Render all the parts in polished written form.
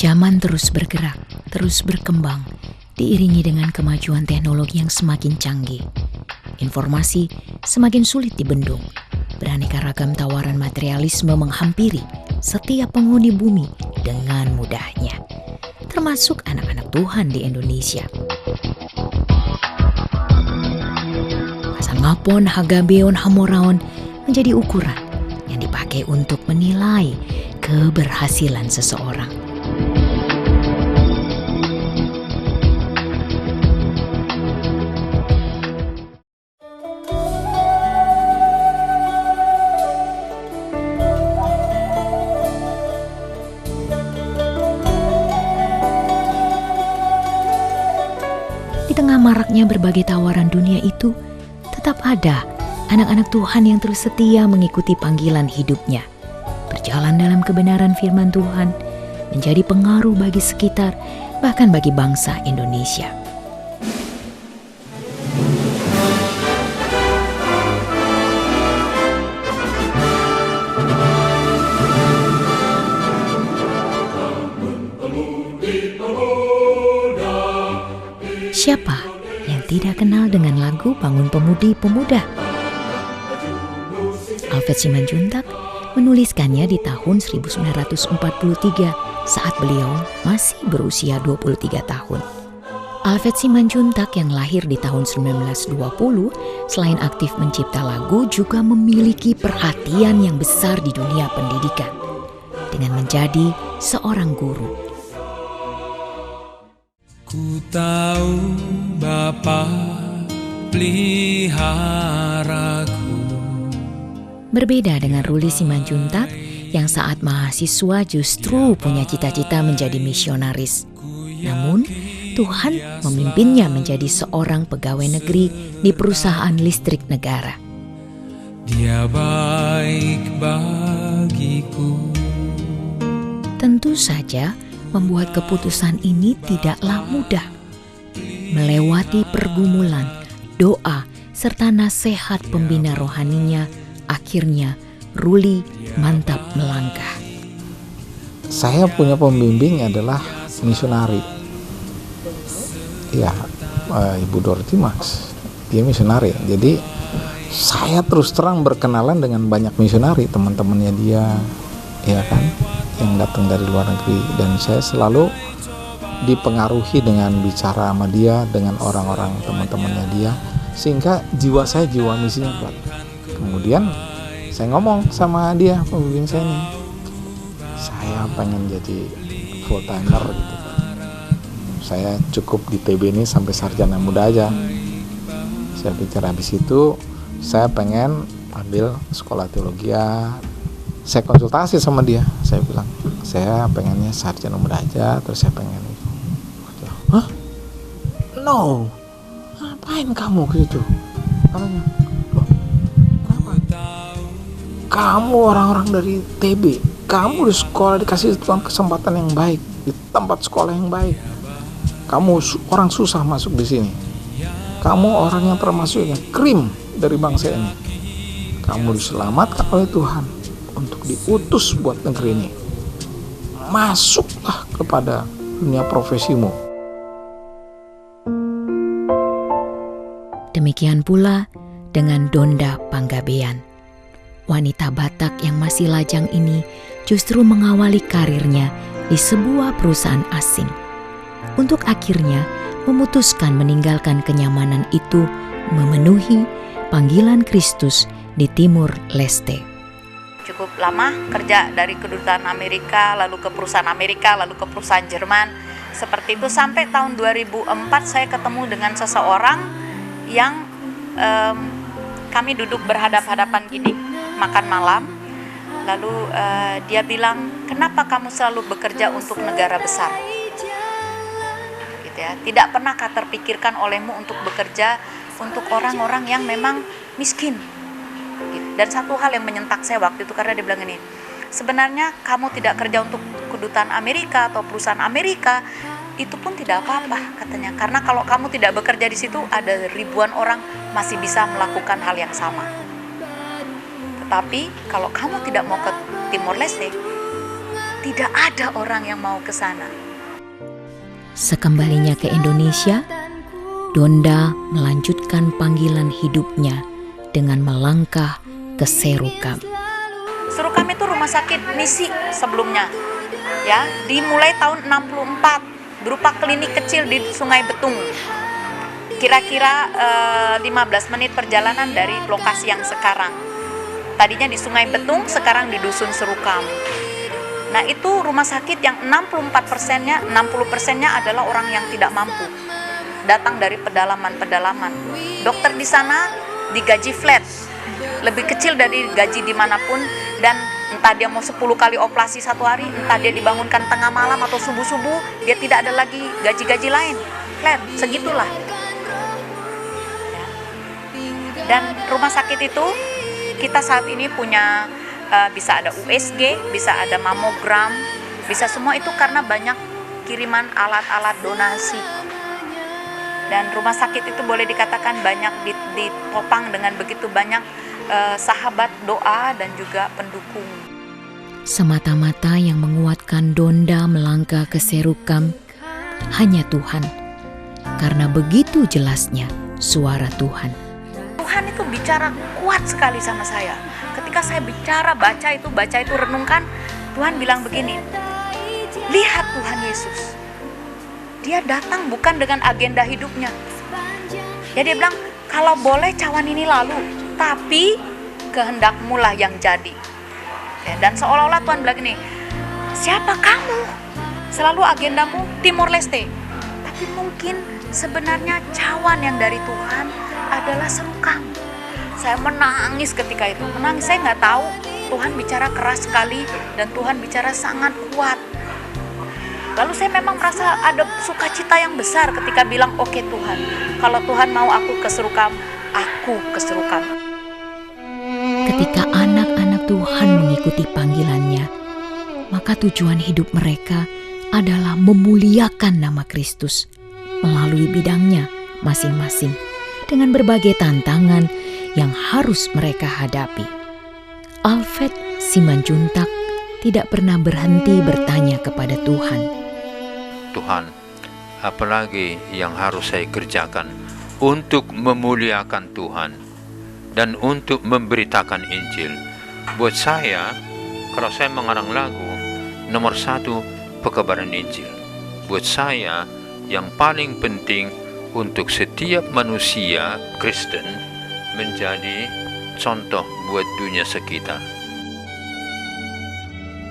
Zaman terus bergerak, terus berkembang, diiringi dengan kemajuan teknologi yang semakin canggih. Informasi semakin sulit dibendung. Beraneka ragam tawaran materialisme menghampiri setiap penghuni bumi dengan mudahnya, termasuk anak-anak Tuhan di Indonesia. Pasangapon, hagabeon, hamoraon menjadi ukuran yang dipakai untuk menilai keberhasilan seseorang. Di tengah maraknya berbagai tawaran dunia itu, tetap ada anak-anak Tuhan yang terus setia mengikuti panggilan hidupnya, berjalan dalam kebenaran firman Tuhan, menjadi pengaruh bagi sekitar, bahkan bagi bangsa Indonesia. Siapa yang tidak kenal dengan lagu Bangun Pemudi Pemuda? Alfred Simanjuntak menuliskannya di tahun 1943 saat beliau masih berusia 23 tahun. Alfred Simanjuntak yang lahir di tahun 1920 selain aktif mencipta lagu juga memiliki perhatian yang besar di dunia pendidikan dengan menjadi seorang guru. Ku tahu Bapa peliharaku. Berbeda dengan Ruli Simanjuntak yang saat mahasiswa justru punya cita-cita menjadi misionaris. Namun, Tuhan memimpinnya menjadi seorang pegawai negeri di perusahaan listrik negara. Dia baik bagiku. Tentu saja, membuat keputusan ini tidaklah mudah. Melewati pergumulan, doa, serta nasihat pembina rohaninya, akhirnya Ruli mantap melangkah. Saya punya pembimbing adalah misionari. Ya, Ibu Dorothy Max. Dia misionari. Jadi saya terus terang berkenalan dengan banyak misionari, teman-temannya dia, ya kan, yang datang dari luar negeri, dan saya selalu dipengaruhi dengan bicara sama dia, dengan orang-orang teman-temannya dia, sehingga jiwa saya jiwa misinya kuat. Kemudian saya ngomong sama dia, pembimbing saya nih, saya pengen jadi full timer gitu. Saya cukup di TB ini sampai sarjana muda aja. Saya pikir habis itu saya pengen ambil sekolah teologi. Saya konsultasi sama dia, saya bilang, saya pengennya sarjana muda aja, terus saya pengen itu. Hah? No, ngapain kamu gitu? Katanya, loh, kenapa? Kamu orang-orang dari TB, kamu di sekolah dikasih kesempatan yang baik, di tempat sekolah yang baik. Kamu orang susah masuk di sini. Kamu orang yang termasuknya krim dari bangsa ini. Kamu diselamatkan oleh Tuhan untuk diutus buat negeri ini. Masuklah kepada dunia profesimu. Demikian pula dengan Donda Panggabean. Wanita Batak yang masih lajang ini justru mengawali karirnya di sebuah perusahaan asing, untuk akhirnya memutuskan meninggalkan kenyamanan itu, memenuhi panggilan Kristus di Timur Leste. Cukup lama kerja dari kedutaan Amerika, lalu ke perusahaan Amerika, lalu ke perusahaan Jerman. Seperti itu sampai tahun 2004 saya ketemu dengan seseorang yang kami duduk berhadap-hadapan gini, makan malam. Lalu dia bilang, kenapa kamu selalu bekerja untuk negara besar? Gitu ya. Tidak pernahkah terpikirkan olehmu untuk bekerja untuk orang-orang yang memang miskin? Dan satu hal yang menyentak saya waktu itu, karena dia bilang ini, sebenarnya kamu tidak kerja untuk kedutaan Amerika atau perusahaan Amerika, itu pun tidak apa-apa katanya, karena kalau kamu tidak bekerja di situ, ada ribuan orang masih bisa melakukan hal yang sama. Tetapi kalau kamu tidak mau ke Timor Leste, tidak ada orang yang mau ke sana. Sekembalinya ke Indonesia, Donda melanjutkan panggilan hidupnya dengan melangkah ke Serukam. Serukam itu rumah sakit misi sebelumnya, ya, dimulai tahun 64 berupa klinik kecil di Sungai Betung. Kira-kira 15 menit perjalanan dari lokasi yang sekarang. Tadinya di Sungai Betung, sekarang di Dusun Serukam. Nah, itu rumah sakit yang 64%-nya, 60%-nya adalah orang yang tidak mampu. Datang dari pedalaman-pedalaman. Dokter di sana digaji flat, lebih kecil dari gaji dimanapun, dan entah dia mau 10 kali operasi satu hari, entah dia dibangunkan tengah malam atau subuh-subuh, dia tidak ada lagi gaji-gaji lain, flat, segitulah. Dan rumah sakit itu kita saat ini punya bisa ada USG, bisa ada mamogram, bisa semua itu karena banyak kiriman alat-alat donasi. Dan rumah sakit itu boleh dikatakan banyak ditopang dengan begitu banyak sahabat doa dan juga pendukung. Semata-mata yang menguatkan Donda melangkah ke Serukam hanya Tuhan, karena begitu jelasnya suara Tuhan. Tuhan itu bicara kuat sekali sama saya. Ketika saya bicara, baca itu, renungkan, Tuhan bilang begini, lihat Tuhan Yesus. Dia datang bukan dengan agenda hidupnya. Ya, dia bilang, kalau boleh cawan ini lalu, tapi kehendakmu lah yang jadi. Ya, dan seolah-olah Tuhan bilang gini, siapa kamu? Selalu agendamu Timor Leste. Tapi mungkin sebenarnya cawan yang dari Tuhan adalah Serukam. Saya menangis ketika itu, saya nggak tahu, Tuhan bicara keras sekali dan Tuhan bicara sangat kuat. Lalu saya memang merasa ada sukacita yang besar ketika bilang, oke Tuhan, kalau Tuhan mau aku ke Serukam, aku ke Serukam. Ketika anak-anak Tuhan mengikuti panggilannya, maka tujuan hidup mereka adalah memuliakan nama Kristus melalui bidangnya masing-masing dengan berbagai tantangan yang harus mereka hadapi. Alfred Simanjuntak tidak pernah berhenti bertanya kepada Tuhan. Tuhan, apalagi yang harus saya kerjakan untuk memuliakan Tuhan dan untuk memberitakan Injil? Buat saya, kalau saya mengarang lagu, nomor 1 pekabaran Injil. Buat saya, yang paling penting untuk setiap manusia Kristen menjadi contoh buat dunia sekitar.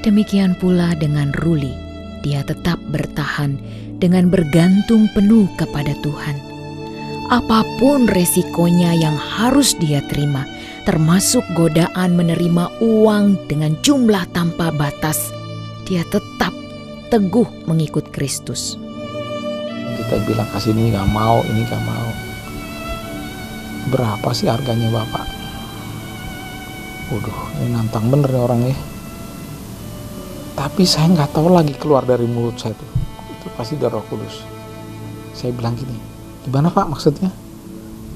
Demikian pula dengan Ruli, dia tetap bertahan dengan bergantung penuh kepada Tuhan. Apapun resikonya yang harus dia terima, termasuk godaan menerima uang dengan jumlah tanpa batas, dia tetap teguh mengikut Kristus. Kita bilang kasih ini gak mau, ini gak mau. Berapa sih harganya Bapak? Waduh, ini nantang bener nih orangnya. Tapi saya nggak tahu lagi keluar dari mulut saya tuh. Itu pasti dari Roh Kudus. Saya bilang gini, gimana Pak maksudnya?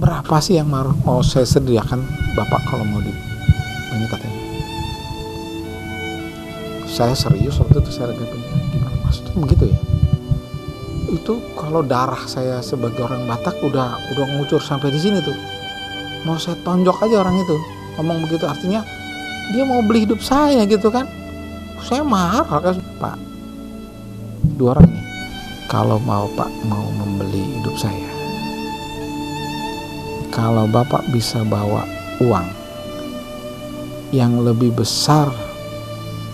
Berapa sih yang mau saya sediakan Bapak kalau mau di ini katanya? Saya serius waktu itu, saya bilang, gimana maksudnya begitu ya? Itu kalau darah saya sebagai orang Batak udah ngucur sampai di sini tuh. Mau saya tonjok aja orang itu ngomong begitu, artinya dia mau beli hidup saya gitu kan. Saya marah kan, Pak, 2 orang nih, kalau mau Pak mau membeli hidup saya, kalau Bapak bisa bawa uang yang lebih besar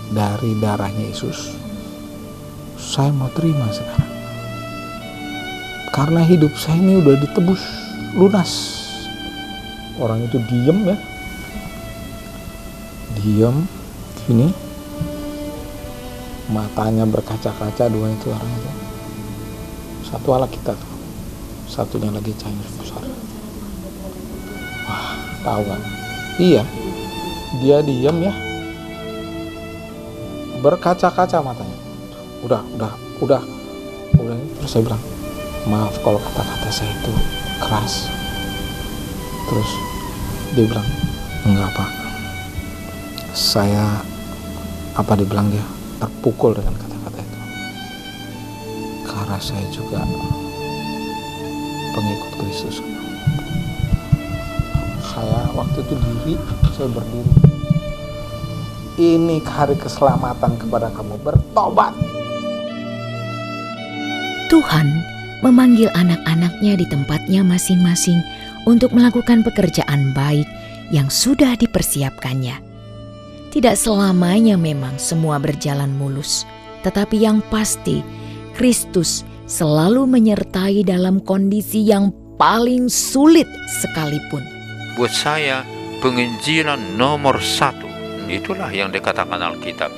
dari darahnya Yesus, saya mau terima sekarang. Karena hidup saya ini udah ditebus lunas. Orang itu diem ya, diem ini, matanya berkaca-kaca, 2 itu orang itu. Satu ala kita tuh, satunya lagi Chinese besar. Wah, tahu kan? Iya, dia diem ya, berkaca-kaca matanya. Udah. Terus saya bilang, maaf kalau kata-kata saya itu keras. Terus dia bilang, enggak Pak, saya, apa dia bilang dia, terpukul dengan kata-kata itu. Karena saya juga pengikut Kristus. Saya waktu itu saya berdiri. Ini hari keselamatan kepada kamu, bertobat. Tuhan memanggil anak-anaknya di tempatnya masing-masing untuk melakukan pekerjaan baik yang sudah dipersiapkannya. Tidak selamanya memang semua berjalan mulus, tetapi yang pasti Kristus selalu menyertai dalam kondisi yang paling sulit sekalipun. Buat saya, penginjilan nomor 1, itulah yang dikatakan Alkitab.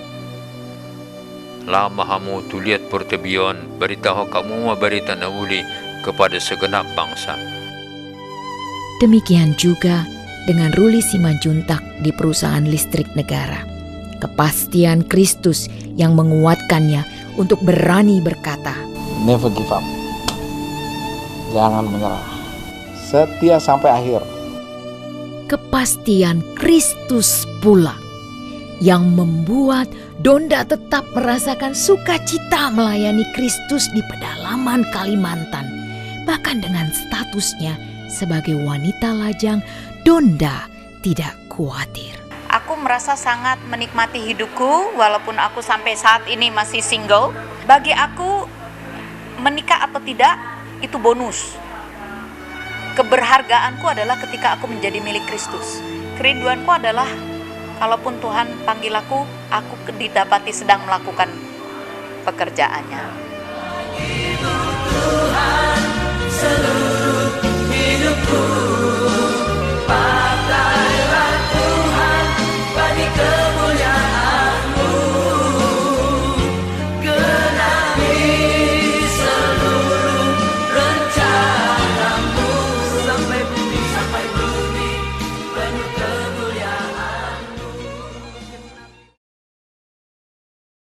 Lama kamu tu lihat pertebion, beritahu kamu berita nauli kepada segenap bangsa. Demikian juga dengan Ruli Simanjuntak di perusahaan listrik negara. Kepastian Kristus yang menguatkannya untuk berani berkata, Never give up. Jangan menyerah. Setia sampai akhir. Kepastian Kristus pula yang membuat Donda tetap merasakan sukacita melayani Kristus di pedalaman Kalimantan. Bahkan dengan statusnya sebagai wanita lajang, Donda tidak khawatir. Aku merasa sangat menikmati hidupku walaupun aku sampai saat ini masih single. Bagi aku, menikah atau tidak itu bonus. Keberhargaanku adalah ketika aku menjadi milik Kristus. Kerinduanku adalah kalaupun Tuhan panggil aku didapati sedang melakukan pekerjaannya.